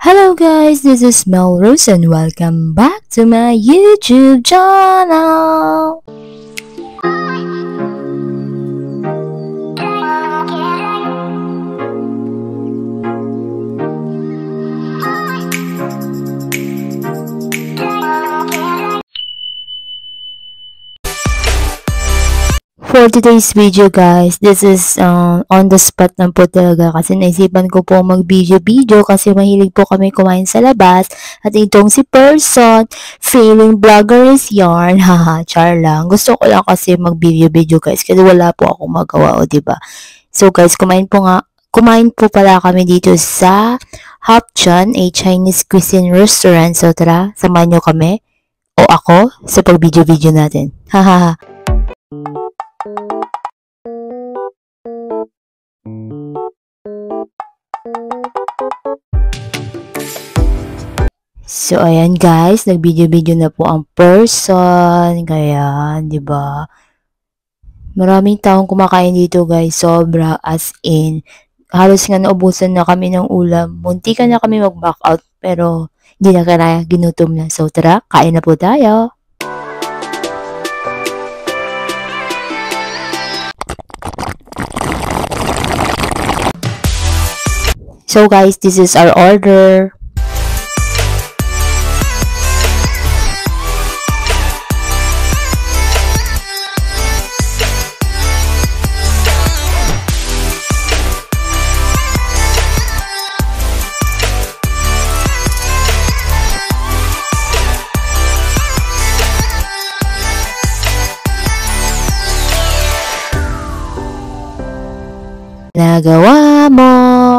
Hello guys, this is Melrose and welcome back to my YouTube channel. For today's video guys, this is on the spot lang po talaga kasi naisipan ko po mag-video kasi mahilig po kami kumain sa labas at itong si Person, feeling vlogger is yarn, haha, char lang. Gusto ko lang kasi mag-video guys kasi wala po akong magawa o diba? So guys, kumain po pala kami dito sa Hapchan, a Chinese cuisine restaurant. So tara, samahan nyo kami o ako sa pag-video natin. Hahaha. So ayan guys, nag-video na po ang Person. Kaya, 'di ba? Maraming taong kumakain dito guys, sobra as in. Halos nga naubusan na kami ng ulam. Muntikan na kami mag-back out pero hindi na kaya, ginutom na. So tara, kain na po tayo. So guys, this is our order. Nagawa mo!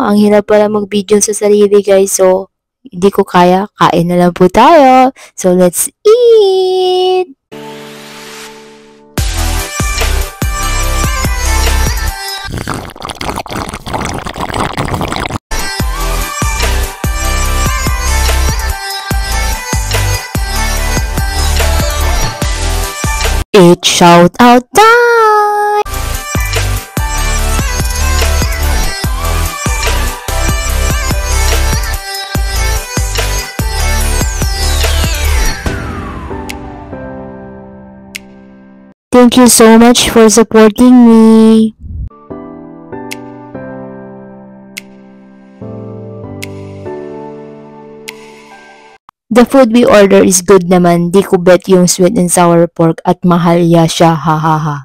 Ang hirap pala mag-video sa sarili guys. So, hindi ko kaya. Kain na lang po tayo. So, let's eat! It's shout out time! Thank you so much for supporting me. The food we order is good naman. Di ko bet yung sweet and sour pork at mahal ya siya. Ha ha ha.